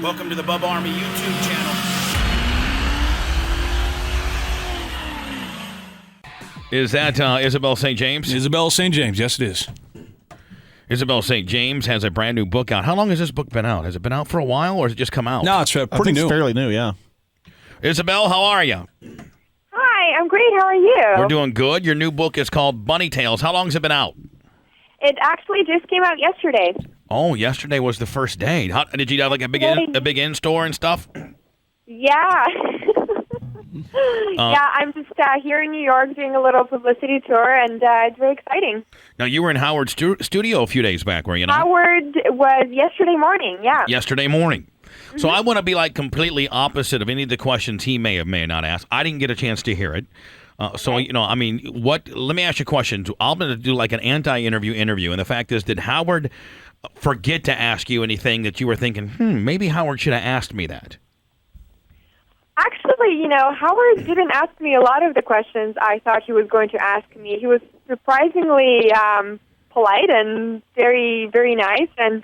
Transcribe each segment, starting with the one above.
Welcome to the Bubba Army YouTube channel. Is that Izabella St. James? Izabella St. James, yes it is. Izabella St. James has a brand new book out. How long has this book been out? Has it been out for a while, or has it just come out? No, it's pretty new. It's fairly new, yeah. Isabel, how are you? Hi, I'm great. How are you? We're doing good. Your new book is called Bunny Tales. How long has it been out? It actually just came out yesterday. Oh, yesterday was the first day. Did you have like a big in-store and stuff? Yeah. Yeah, I'm just here in New York doing a little publicity tour, and it's very exciting. Now, you were in Howard's studio a few days back, were you not? Howard was yesterday morning, yeah. Yesterday morning. Mm-hmm. So I want to be like completely opposite of any of the questions he may not ask. I didn't get a chance to hear it. So, let me ask you a question. I'm going to do like an anti-interview interview. And the fact is, did Howard forget to ask you anything that you were thinking, maybe Howard should have asked me that? Actually, Howard didn't ask me a lot of the questions I thought he was going to ask me. He was surprisingly polite and very, very nice. And,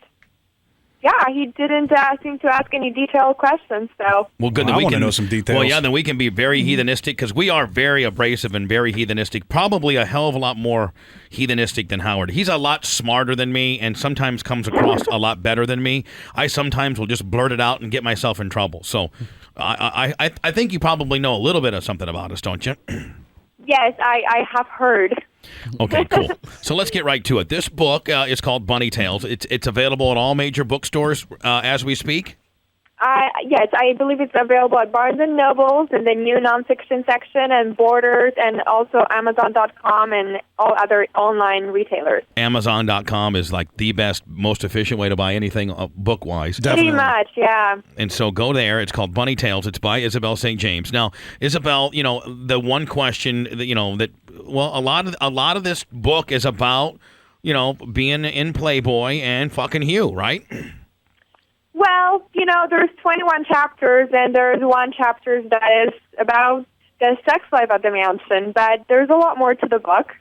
yeah, he didn't seem to ask any detailed questions. So, well, good. I want to know some details. Well, yeah, then we can be very heathenistic, because we are very abrasive and very heathenistic. Probably a hell of a lot more heathenistic than Howard. He's a lot smarter than me, and sometimes comes across a lot better than me. I sometimes will just blurt it out and get myself in trouble. So, I think you probably know a little bit of something about us, don't you? yes, I have heard. Okay, cool. So let's get right to it. This book is called Bunny Tales. It's available at all major bookstores as we speak? Yes, I believe it's available at Barnes & Nobles in the new nonfiction section, and Borders, and also Amazon.com and all other online retailers. Amazon.com is like the best, most efficient way to buy anything book-wise. Definitely. Pretty much, yeah. And so go there. It's called Bunny Tales. It's by Izabella St. James. Now, Isabel, the one question that, a lot of this book is about, being in Playboy and fucking Hugh, right? Well, there's 21 chapters, and there's one chapter that is about the sex life at the mansion, but there's a lot more to the book.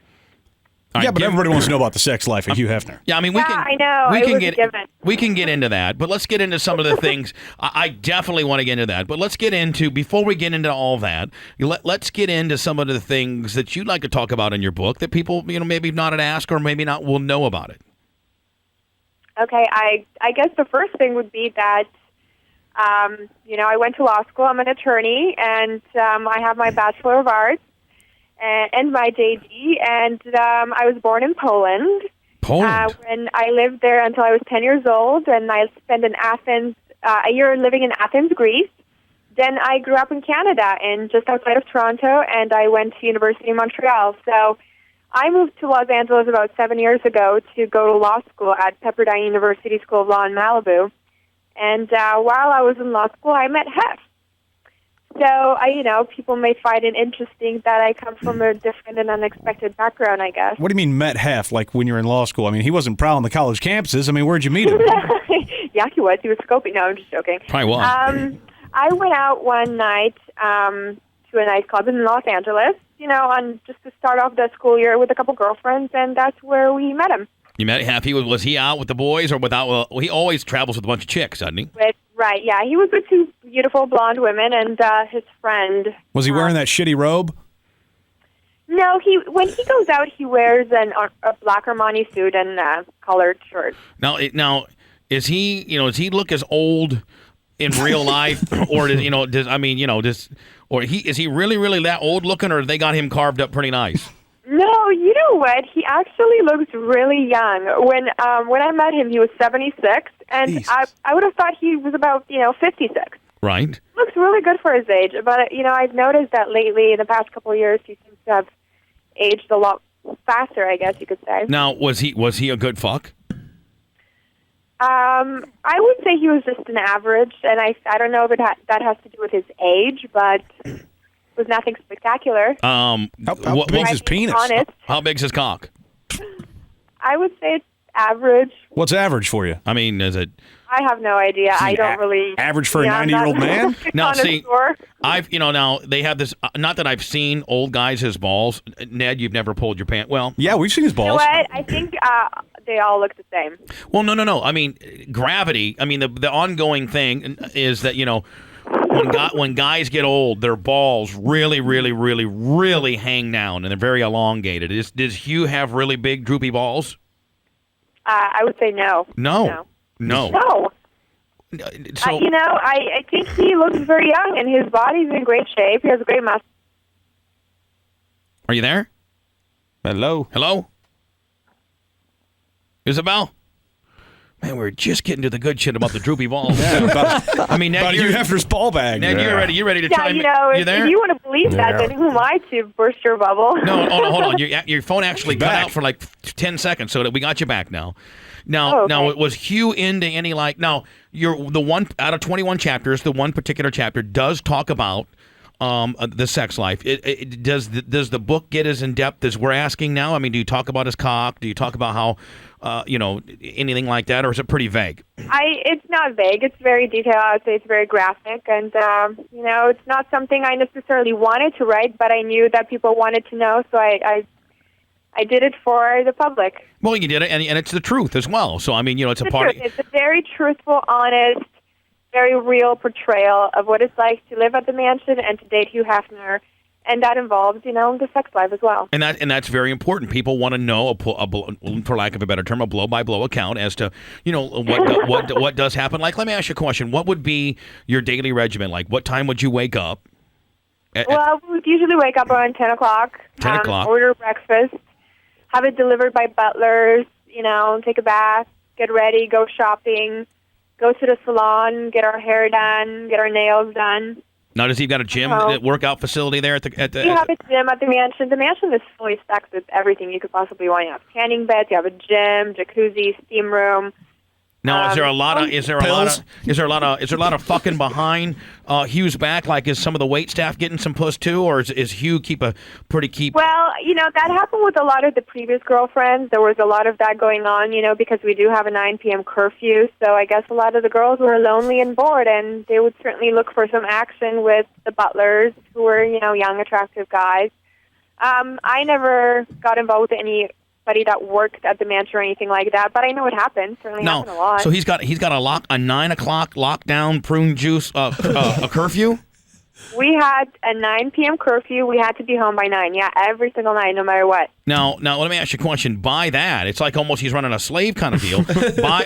Yeah, but everybody wants to know about the sex life of Hugh Hefner. Yeah, I mean, I know. We can get into that, but let's get into some of the things. I definitely want to get into that, but let's get into, before we get into all that, let's get into some of the things that you'd like to talk about in your book that people, maybe not ask or maybe not will know about it. Okay, I guess the first thing would be that, I went to law school. I'm an attorney, and I have my Bachelor of Arts and my JD, and I was born in Poland. Poland? When I lived there until I was 10 years old, and I spent a year living in Athens, Greece. Then I grew up in Canada, and just outside of Toronto, and I went to University of Montreal. So I moved to Los Angeles about 7 years ago to go to law school at Pepperdine University School of Law in Malibu. And while I was in law school, I met Hef. So, people may find it interesting that I come from a different and unexpected background, I guess. What do you mean met Hef, like when you're in law school? I mean, he wasn't prowling the college campuses. I mean, where'd you meet him? Yeah, he was. He was scoping. No, I'm just joking. Probably was. I went out one night to a nightclub in Los Angeles, just to start off the school year with a couple girlfriends, and that's where we met him. You met Hef. Was he out with the boys or without? Well, he always travels with a bunch of chicks, doesn't he? Right, yeah. He was with two beautiful blonde women and his friend. Was he wearing that shitty robe? No, when he goes out, he wears a black Armani suit and a collared shirt. Now, does he look as old in real life, or is he really, really that old looking, or they got him carved up pretty nice? No, you know what? He actually looks really young. When I met him, he was 76, and I would have thought he was about 56. Right. Looks really good for his age, but I've noticed that lately in the past couple of years he seems to have aged a lot faster, I guess you could say. Now, was he a good fuck? I would say he was just an average, and I don't know if that has to do with his age, but it was nothing spectacular. How big's his penis? Honest. How big's his cock? I would say it's average. What's average for you? I mean, is it I have no idea. I don't really average for a I'm 90-year-old not man. Now, see, connoisseur. now they have this. Not that I've seen old guys his balls. Ned, you've never pulled your pant. Well, Yeah, we've seen his You know balls. what? I think they all look the same. well, no. I mean, gravity. I mean, the ongoing thing is that when guys get old, their balls really, really, really, really hang down, and they're very elongated. Does Hugh have really big, droopy balls? I would say no. No. No. So I think he looks very young, and his body's in great shape. He has a great muscle. are you there? Hello. Isabel? Man, we're just getting to the good shit about the droopy balls. I mean, Ned, About Hugh Hefner's ball bag. Ned, you're ready. You ready to Yeah, chime in? if there? you want to believe that, then who am I to burst your bubble? No, hold on. Your phone actually cut back. out for like 10 seconds, so that we got you back now. Now, was Hugh into any you're the one out of 21 chapters, the one particular chapter does talk about the sex life. Does the book get as in depth as we're asking now? I mean, do you talk about his cock? Do you talk about how anything like that, or is it pretty vague? It's not vague. It's very detailed. I would say it's very graphic, and it's not something I necessarily wanted to write, but I knew that people wanted to know, so I did it for the public. Well, you did it, and it's the truth as well. So I mean, it's a The part. truth. It's a very truthful, honest, very real portrayal of what it's like to live at the mansion and to date Hugh Hefner, and that involves, the sex life as well. And that's very important. People want to know, for lack of a better term, a blow-by-blow account as to, what does happen. Like, let me ask you a question. What would be your daily regimen? Like, what time would you wake up? Well, we would usually wake up around 10 o'clock. 10 o'clock. Order breakfast, have it delivered by butlers, take a bath, get ready, go shopping, go to the salon, get our hair done, get our nails done. Now, does he got a gym, workout facility there at the? We have a gym at the mansion. The mansion is fully stacked with everything you could possibly want. You have tanning beds, you have a gym, jacuzzi, steam room. Now, is there a lot of fucking behind Hugh's back? Like, is some of the wait staff getting some puss too, or is Hugh keep? Well, that happened with a lot of the previous girlfriends. There was a lot of that going on, because we do have a 9 p.m. curfew. So I guess a lot of the girls were lonely and bored, and they would certainly look for some action with the butlers, who were, young, attractive guys. I never got involved with anybody that worked at the mansion or anything like that, but I know it happened. Certainly happened a lot. So he's got a 9 o'clock lockdown prune juice a curfew. We had a 9 p.m. curfew. We had to be home by 9. Yeah, every single night, no matter what. Now let me ask you a question. By that, it's like almost he's running a slave kind of deal.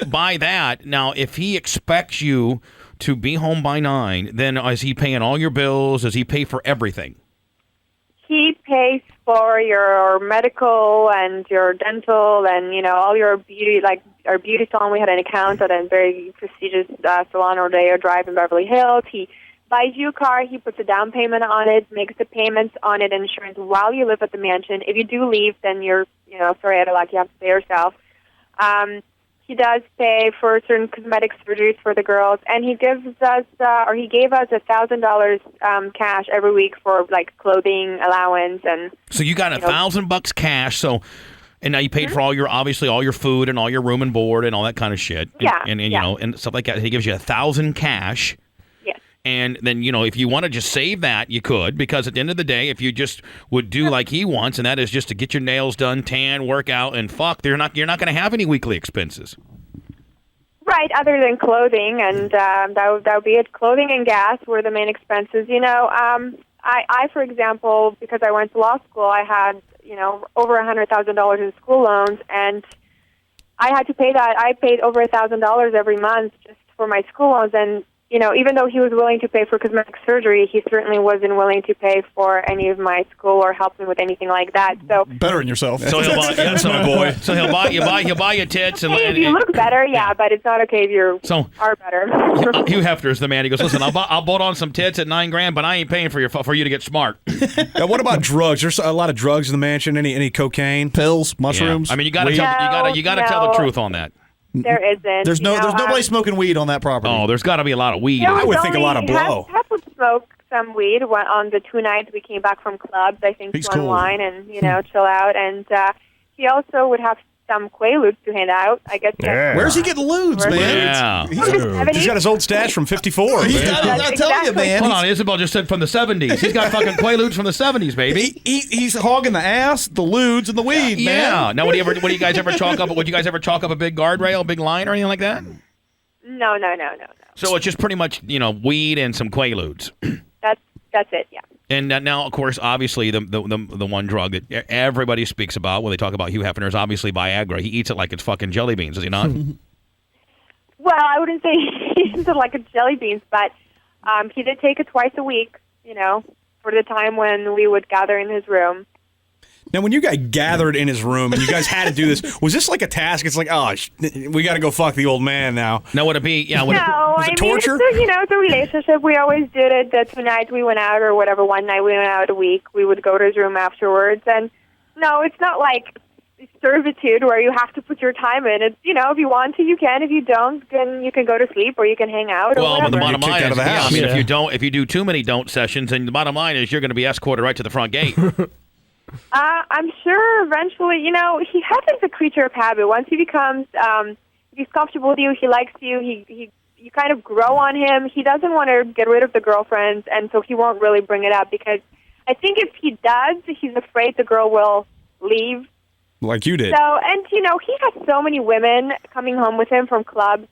by that, now if he expects you to be home by 9, then is he paying all your bills? Does he pay for everything? He pays for your medical and your dental and, all your beauty, like our beauty salon. We had an account at a very prestigious salon or Rodeo Drive in Beverly Hills. He buys you a car. He puts a down payment on it, makes the payments on it, insurance while you live at the mansion. If you do leave, then you're, sorry, out of luck. You have to pay yourself. He does pay for certain cosmetic surgeries for the girls, and he gives us, he gave us $1,000 cash every week for like clothing allowance and. So you got $1,000 cash. So, and now you paid for all your food and all your room and board and all that kind of shit. And and stuff like that. He gives you $1,000 cash. And then, if you want to just save that, you could, because at the end of the day, if you just would do like he wants, and that is just to get your nails done, tan, work out, and you're not going to have any weekly expenses. Right, other than clothing, and that would be it. Clothing and gas were the main expenses. I, for example, because I went to law school, I had, over $100,000 in school loans, and I had to pay that. I paid over $1,000 every month just for my school loans, and even though he was willing to pay for cosmetic surgery, he certainly wasn't willing to pay for any of my school or help me with anything like that. So better than yourself. So he'll buy, boy. So he'll buy you tits and. Hey, if you look better, but it's not okay if you are better. Hugh Hefner is the man. He goes, listen, I'll bolt on some tits at $9,000, but I ain't paying for you to get smart. Now, what about drugs? There's a lot of drugs in the mansion. Any cocaine, pills, mushrooms? Yeah. I mean, you got to tell the truth on that. There isn't. There's nobody smoking weed on that property. Oh, there's got to be a lot of weed. I would think a lot of blow. Hef would smoke some weed on the 2 nights we came back from clubs. I think to unwind and chill out. And he also would have some Quaaludes to hand out. I guess. Yeah. Where's he getting lewds, man? Yeah. He's got his old stash from 54. He's got, I'm telling you, man. Hold on, Isabel just said from the 70s. He's got fucking Quaaludes from the 70s, baby. He's hogging the ass, the lewds, and the weed, Yeah. man. Now, would you guys ever chalk up? Would you guys ever chalk up a big guardrail, a big line, or anything like that? No. So it's just pretty much weed and some Quaaludes. That's it. Yeah. And now, of course, obviously, the one drug that everybody speaks about when they talk about Hugh Hefner is obviously Viagra. He eats it like it's fucking jelly beans, does he not? Well, I wouldn't say he eats it like a jelly beans, but he did take it twice a week. For the time when we would gather in his room. Now, when you guys gathered in his room and you guys had to do this, was this like a task? It's like, we got to go fuck the old man now. No, would it be? Yeah, was it torture? It's a relationship. We always did it. The 2 nights we went out, or whatever, one night we went out a week, we would go to his room afterwards. And no, it's not like servitude where you have to put your time in. It's if you want to, you can. If you don't, then you can go to sleep or you can hang out. Well, but the You're bottom line kicked out is, of the house. if you do too many don't sessions, then the bottom line is you're going to be escorted right to the front gate. I'm sure eventually, he Heather's a creature of habit. Once he becomes, if he's comfortable with you, he likes you, you kind of grow on him. He doesn't want to get rid of the girlfriends, and so he won't really bring it up because I think if he does, he's afraid the girl will leave. Like you did. So, and he has so many women coming home with him from clubs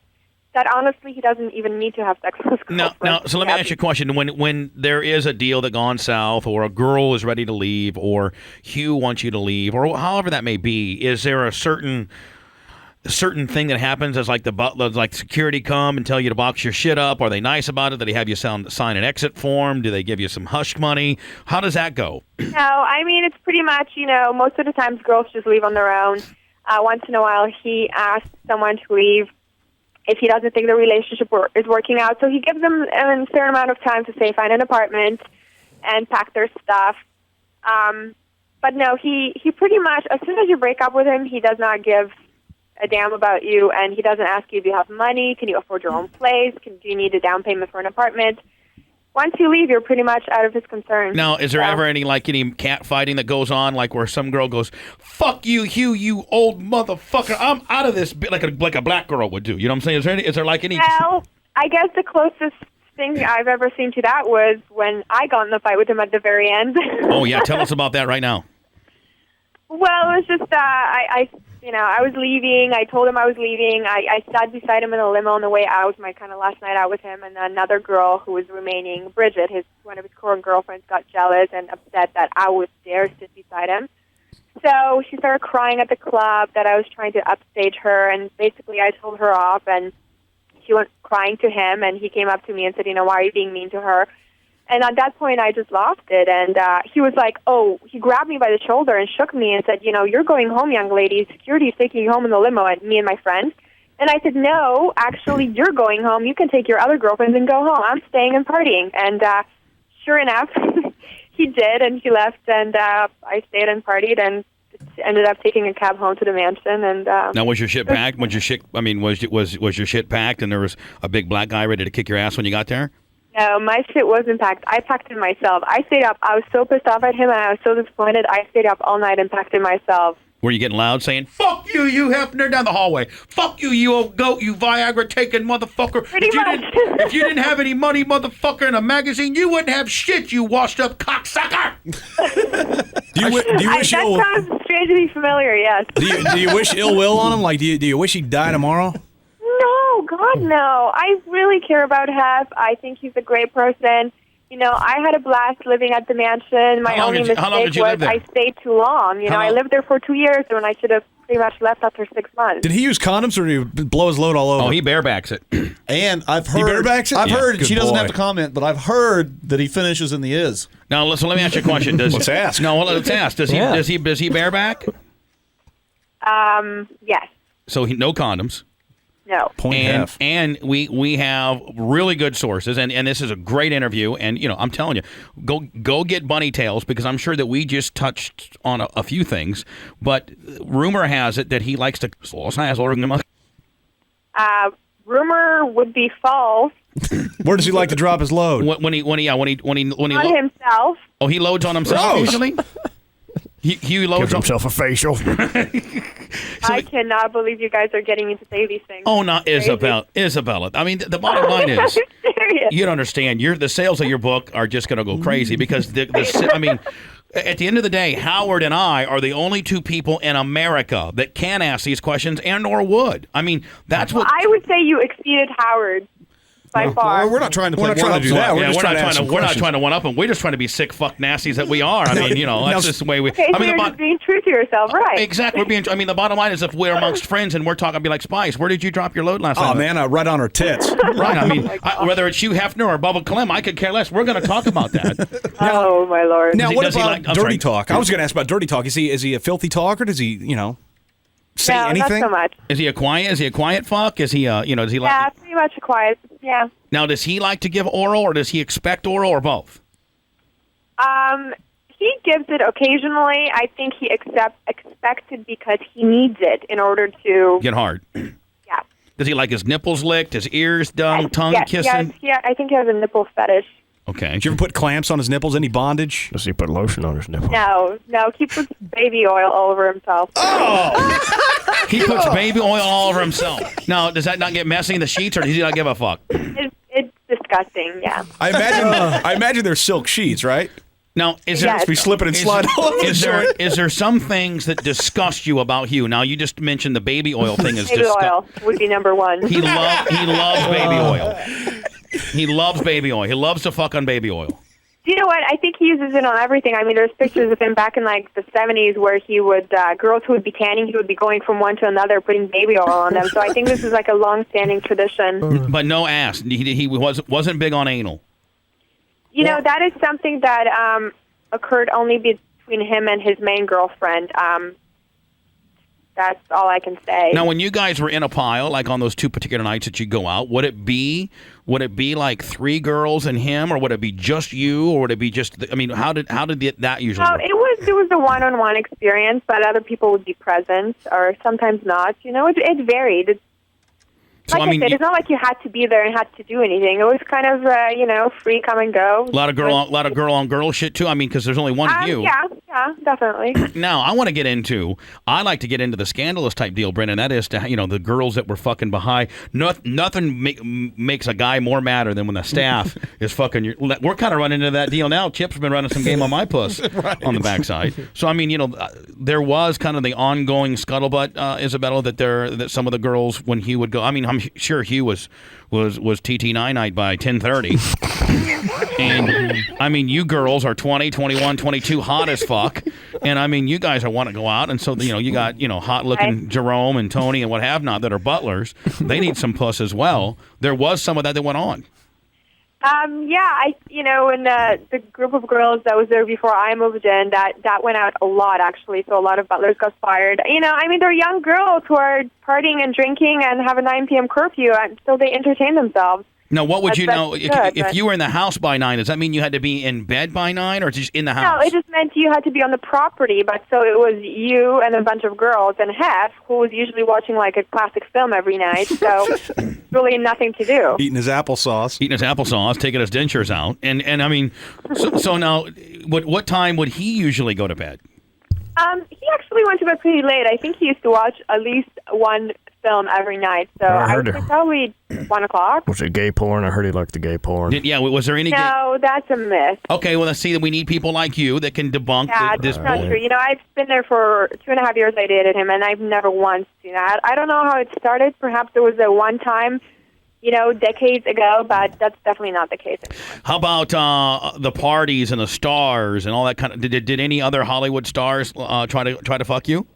that honestly he doesn't even need to have sex with girlfriends. Now, so let me ask you a question. When there is a deal that gone south, or a girl is ready to leave, or Hugh wants you to leave, or however that may be, is there a certain thing that happens as like the butler, like security come and tell you to box your shit up? Are they nice about it? Do they have you sign an exit form? Do they give you some hush money? How does that go? No, I mean, it's pretty much, most of the times girls just leave on their own. Once in a while he asks someone to leave if he doesn't think the relationship is working out. So he gives them a certain amount of time to, say, find an apartment and pack their stuff. But no, he pretty much, as soon as you break up with him, he does not give a damn about you, and he doesn't ask you if you have money, can you afford your own place, do you need a down payment for an apartment. Once you leave, you're pretty much out of his concern. Now, is there ever any cat fighting that goes on, like where some girl goes, "Fuck you, Hugh, you old motherfucker, I'm out of this," like a black girl would do? You know what I'm saying? Is there like any? Well, I guess the closest thing I've ever seen to that was when I got in the fight with him at the very end. Oh yeah, tell us about that right now. Well, it was just I was leaving. I told him I was leaving. I sat beside him in a limo on the way out, my kind of last night out with him, and another girl who was remaining, Bridget, one of his current girlfriends, got jealous and upset that I was there to sit beside him. So she started crying at the club that I was trying to upstage her, and basically I told her off, and she went crying to him, and he came up to me and said, why are you being mean to her? And at that point, I just lost it. And he was like, he grabbed me by the shoulder and shook me and said, you're going home, young lady. Security's taking you home in the limo, and me and my friend. And I said, no, actually, you're going home. You can take your other girlfriends and go home. I'm staying and partying. And sure enough, he did, and he left, and I stayed and partied and ended up taking a cab home to the mansion. And now, was your shit packed? Was your shit packed, and there was a big black guy ready to kick your ass when you got there? No, my shit wasn't packed. I packed it myself. I stayed up. I was so pissed off at him, and I was so disappointed. I stayed up all night and packed it myself. Were you getting loud saying, "Fuck you, you Hefner," down the hallway? "Fuck you, you old goat, you Viagra-taking motherfucker." Pretty much. If you didn't have any money, motherfucker, in a magazine, you wouldn't have shit, you washed-up cocksucker. Do you wish that sounds strangely familiar, yes. Do you wish ill will on him? Like, do you wish he'd die tomorrow? No, God, no. I really care about Hef. I think he's a great person. I had a blast living at the mansion. My only mistake was I stayed too long. I lived there for 2 years when I should have pretty much left after 6 months. Did he use condoms, or did he blow his load all over? Oh, he barebacks it. And I've heard... He barebacks it? I've heard, Good she doesn't boy. have to comment, but I've heard that he finishes in the is. Now, listen, let me ask you a question. Let's ask. No, let's ask. Does he bareback? Yes. So no condoms. No. And we have really good sources, and this is a great interview, and I'm telling you, go get bunny tails, because I'm sure that we just touched on a few things, but rumor has it that he likes to rumor would be false. Where does he like to drop his load? When he On himself. Oh, he loads on himself Gross. usually. Hugh Gives loads up. himself a facial. I cannot believe you guys are getting me to say these things. Oh, not Crazy. Isabella. I mean, the bottom line is, I'm serious. you don't understand. The sales of your book are just going to go crazy because I mean, at the end of the day, Howard and I are the only two people in America that can ask these questions and/or would. I mean, that's what. I would say you exceeded Howard by far. Well, we're not trying to play We're not trying to do that. We're just trying to ask some we're not questions. trying to one up them. We're just trying to be sick fuck nasties that we are. I mean, that's just the way we. Okay, I so mean, you're just being true to yourself, right? exactly. We're being. I mean, the bottom line is if we're amongst friends and we're talking, I'd be like, Spice, where did you drop your load last Oh night? man, right on her tits. Right. I mean, whether it's Hugh Hefner or Bubba Clem, I could care less. We're going to talk about that. Oh my lord. Now, what does he about like- I'm dirty sorry. talk? I was going to ask about dirty talk. Is he a filthy talker? Does he say no, anything? not so much. Is he a quiet fuck? Is he does he like? Yeah, pretty much quiet. Yeah. Now, does he like to give oral, or does he expect oral, or both? He gives it occasionally. I think he expects it because he needs it in order to. Get hard. Yeah. Does he like his nipples licked, his ears done, tongue yeah, kissing? Yeah, I think he has a nipple fetish. Okay. Did you ever put clamps on his nipples? Any bondage? Does he put lotion on his nipple? No, he puts baby oil all over himself. He puts baby oil all over himself. Now, does that not get messy in the sheets, or does he not give a fuck? It's disgusting. Yeah. I imagine they're silk sheets, right? Now, is there Yes. Be slipping and sliding all over the joint. is there some things that disgust you about Hugh? Now, you just mentioned the baby oil thing is Baby disgusting. oil would be number one. He loves baby oil. He loves baby oil. He loves to fuck on baby oil. Do you know what? I think he uses it on everything. I mean, there's pictures of him back in like the 70s where he would girls who would be tanning, he would be going from one to another, putting baby oil on them. So I think this is like a long-standing tradition. But no ass. He wasn't big on anal. You know, that is something that occurred only between him and his main girlfriend. That's all I can say. Now, when you guys were in a pile, like on those two particular nights that you go out, would it be like three girls and him, or would it be just you, or would it be just? I mean, how did that usually No, work? it was a one-on-one experience, but other people would be present, or sometimes not. You know, it varied. So, Like I said, it's not like you had to be there and had to do anything. It was kind of, free come and go. a lot of girl on girl shit too. I mean, because there's only one of you. Yeah, definitely. Now, I like to get into the scandalous type deal, Brendan. That is the girls that were fucking behind. Nothing makes a guy more madder than when the staff is fucking. We're kind of running into that deal now. Chip's been running some game on my puss on the backside. So, I mean, there was kind of the ongoing scuttlebutt, Izabella, that some of the girls, when Hugh would go, I mean, I'm sure Hugh was TT9 by 10:30. And I mean, you girls are 20, 21, 22, hot as fuck. And I mean, you guys want to go out, and so you got hot looking Jerome and Tony and what have not that are butlers. They need some puss as well. There was some of that went on. In the group of girls that was there before I moved in, that went out a lot, actually. So a lot of butlers got fired. They're young girls who are partying and drinking and have a 9 p.m. curfew, and so they entertain themselves. Now, what would you know That's if good, you were in the house by 9? Does that mean you had to be in bed by 9, or just in the house? No, it just meant you had to be on the property, but so it was you and a bunch of girls and Hef, who was usually watching like a classic film every night, so really nothing to do. Eating his applesauce. Taking his dentures out, and I mean, so now, what time would he usually go to bed? He actually went to bed pretty late. I think he used to watch at least one film every night, so I would say probably 1 o'clock. Was it gay porn? I heard he liked the gay porn. Was there any? No, that's a myth. Okay, well, let's see that we need people like you that can debunk this. That's not true. I've been there for 2.5 years. I dated him, and I've never once seen that. I don't know how it started. Perhaps it was a one time, decades ago, but that's definitely not the case anymore. How about the parties and the stars and all that kind of? Did any other Hollywood stars try to fuck you?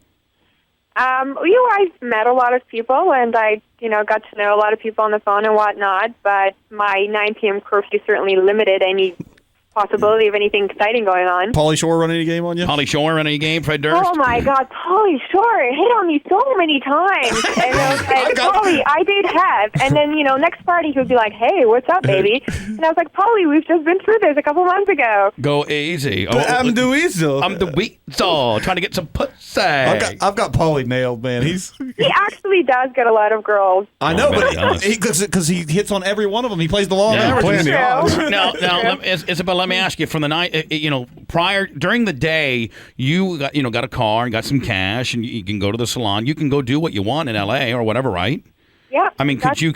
I've met a lot of people, and I, got to know a lot of people on the phone and whatnot, but my 9 p.m. curfew certainly limited any possibility of anything exciting going on. Pauly Shore running a game on you? Pauly Shore running a game, Fred Durst? Oh, my God, Pauly Shore hit on me so many times. And I was like, Pauly, I did have. And then, next party he would be like, hey, what's up, baby? And I was like, Pauly, we've just been through this a couple months ago. Go easy. I'm the weasel. I'm the weasel, trying to get some pussy. I've got Pauly nailed, man. He actually does get a lot of girls. I know, I bet he does. but because he hits on every one of them. He plays the long Yeah, average. playing the odds. Now, Isabella, let me ask you, from the night, during the day, you got a car and got some cash, and you can go to the salon. You can go do what you want in L.A. or whatever, right? Yeah. I mean, could you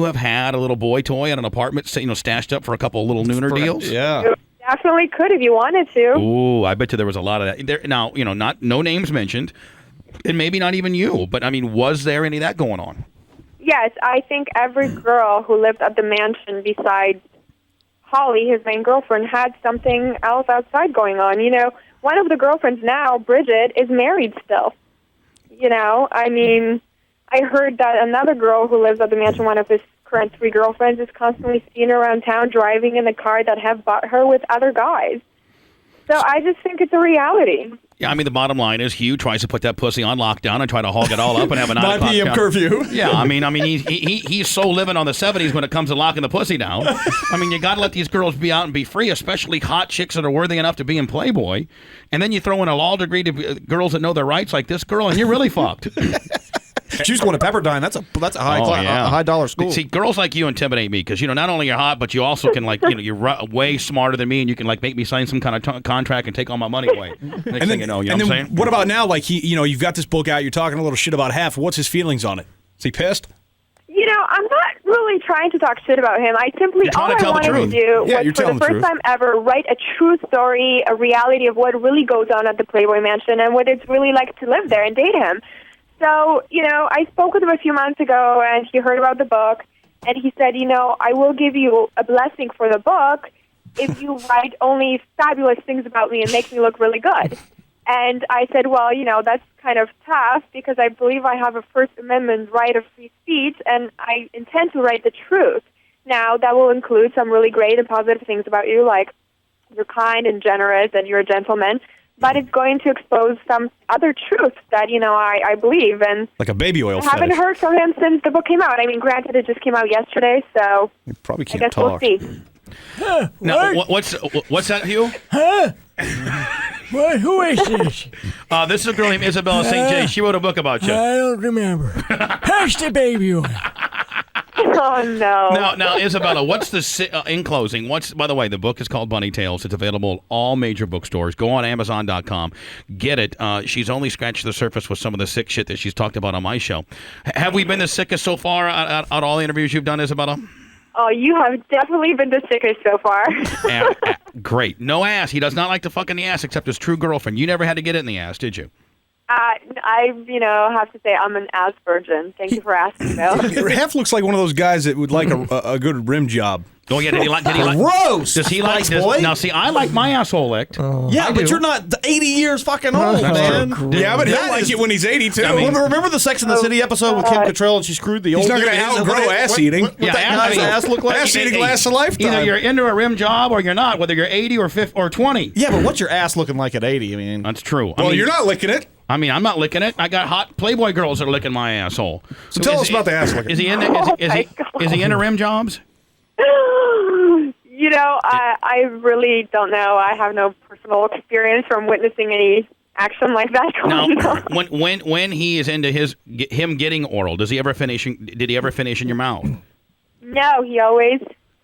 have had a little boy toy at an apartment, stashed up for a couple of little nooner deals? Yeah. You definitely could if you wanted to. Ooh, I bet you there was a lot of that. There, now, no names mentioned, and maybe not even you, but I mean, was there any of that going on? Yes, I think every girl who lived at the mansion besides Holly, his main girlfriend, had something else outside going on. One of the girlfriends now, Bridget, is married still. I mean, I heard that another girl who lives at the mansion, one of his current 3 girlfriends, is constantly seen around town driving in the car that have bought her with other guys. So I just think it's a reality. Yeah, I mean, the bottom line is Hugh tries to put that pussy on lockdown and try to hog it all up and have a 9 o'clock 9 p.m. curfew. Yeah, I mean, he's so living on the 70s when it comes to locking the pussy down. I mean, you got to let these girls be out and be free, especially hot chicks that are worthy enough to be in Playboy. And then you throw in a law degree to girls that know their rights like this girl, and you're really fucked. She was going to Pepperdine. That's a high dollar school. See, girls like you intimidate me because not only you're hot, but you also can you're way smarter than me, and you can make me sign some kind of contract and take all my money away. Next thing you know what I'm saying? What about now? Like you've got this book out. You're talking a little shit about Hef. What's his feelings on it? Is he pissed? I'm not really trying to talk shit about him. I simply, all I wanted to do was, for the first time ever, write a true story, a reality of what really goes on at the Playboy Mansion and what it's really like to live there and date him. So, I spoke with him a few months ago, and he heard about the book, and he said, I will give you a blessing for the book if you write only fabulous things about me and make me look really good. And I said, well, that's kind of tough because I believe I have a First Amendment right of free speech, and I intend to write the truth. Now, that will include some really great and positive things about you, like you're kind and generous and you're a gentleman, but it's going to expose some other truths that, I believe. And like a baby oil I haven't fetish. heard from him since the book came out. I mean, granted, it just came out yesterday, so You probably I can't guess talk. we'll see. Now, what's that, Hugh? What? Who is this? This is a girl named Izabella St. J. She wrote a book about you. I don't remember. Hush the baby on. Oh, no. Now, Izabella, what's in closing? By the way, the book is called Bunny Tales. It's available at all major bookstores. Go on Amazon.com. Get it. She's only scratched the surface with some of the sick shit that she's talked about on my show. Have we been the sickest so far out all the interviews you've done, Izabella? Oh, you have definitely been the sickest so far. Great. No ass. He does not like to fuck in the ass except his true girlfriend. You never had to get it in the ass, did you? I have to say I'm an ass virgin. Thank you for asking, though. Hef looks like one of those guys that would like a good rim job. Oh, yeah. Did he like? Gross. Does he like? Now, see, I like my asshole licked. Yeah, but you're not 80 years fucking old, man. Yeah, but he'll like it when he's 82. Remember the Sex and the City episode with Kim Cattrall and she screwed the old He's not dude? going to outgrow ass eating. What that guy's ass look like? Ass eating lasts a lifetime. Either you're into a rim job or you're not, whether you're 80 or 50 or 20. Yeah, but what's your ass looking like at 80? I mean, That's true. Well, you're not licking it. I mean, I'm not licking it. I got hot Playboy girls that are licking my asshole. So tell us about the ass licking. Is he into? Is he into rim jobs? I really don't know. I have no personal experience from witnessing any action like that going on. When he is into him getting oral, did he ever finish in your mouth? No, he always.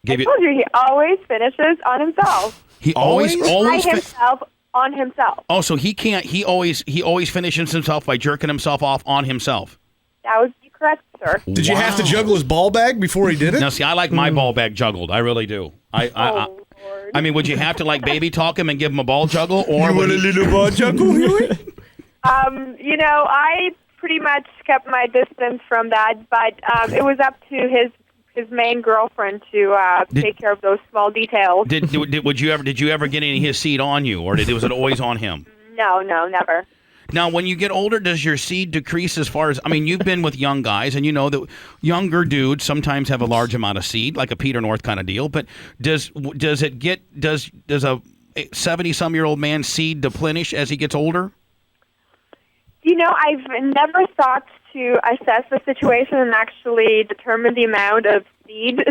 I told you, he always finishes on himself. He always By himself on himself. Oh, so he can't. He always finishes himself by jerking himself off on himself. That would be correct, sir. Did you have to juggle his ball bag before he did it? Now, see, I like my ball bag juggled. I really do. Lord. I mean, would you have to baby talk him and give him a ball juggle, or you want a little ball juggle? I pretty much kept my distance from that, but it was up to his main girlfriend to take care of those small details. Did you ever get any of his seed on you, or was it always on him? No, never. Now, when you get older, does your seed decrease as far as, I mean, you've been with young guys, and you know that younger dudes sometimes have a large amount of seed, like a Peter North kind of deal, but does a 70-some-year-old man seed deplenish as he gets older? I've never thought to assess the situation and actually determine the amount of seed.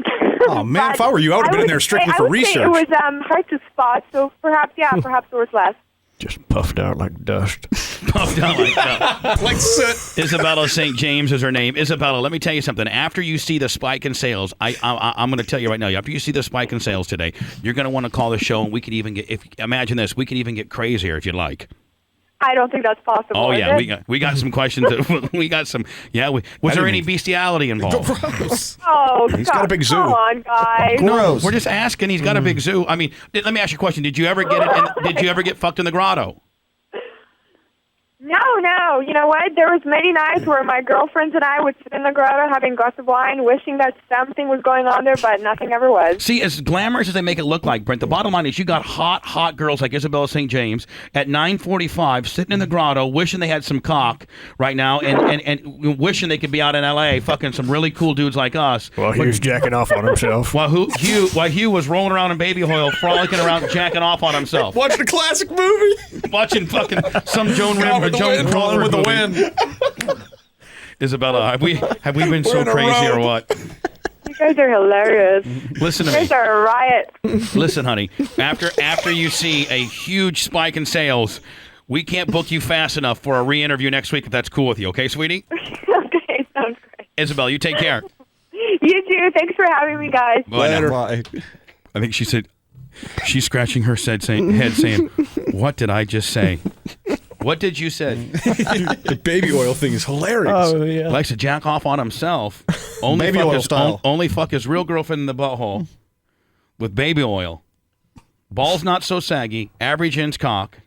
Oh, man, if I were you, I would have been in there strictly for research. It was hard to spot, so perhaps there was less. Just puffed out like dust. Puffed out like that. Like soot. Isabella St. James is her name. Isabella, let me tell you something. After you see the spike in sales, I'm going to tell you right now. After you see the spike in sales today, you're going to want to call the show, and we could even get. Imagine this, we could even get crazier if you'd like. I don't think that's possible. Oh yeah, is it? we got some questions. We got some. Yeah, was there any bestiality involved? Gross. Oh, He's got a big zoo. Come on, guys. No, we're just asking. He's got a big zoo. I mean, let me ask you a question. Did you ever get it? Did you ever get fucked in the grotto? No. You know what? There was many nights where my girlfriends and I would sit in the grotto having a glass of wine, wishing that something was going on there, but nothing ever was. See, as glamorous as they make it look like, Brent, the bottom line is you got hot girls like Izabella St. James at 9:45 sitting in the grotto wishing they had some cock right now and wishing they could be out in L.A. fucking some really cool dudes like us. Well, he was jacking off on himself. While Hugh was rolling around in baby oil, frolicking around, jacking off on himself. Watching a classic movie. Watching fucking some Joan Crawling with the wind. Isabella, have we been so crazy or what? You guys are hilarious. Listen to You me. guys are a riot. Listen, honey. After you see a huge spike in sales, we can't book you fast enough for a re-interview next week if that's cool with you. Okay, sweetie? Okay, sounds great. Isabella, you take care. You too. Thanks for having me, guys. Bye. Bye. I think she said she's scratching her head saying, "What did I just say? What did you say?" The baby oil thing is hilarious. Oh, yeah. Likes to jack off on himself. Only Baby fuck oil his, style. Only fuck his real girlfriend in the butthole with baby oil. Balls not so saggy. Average inch cock.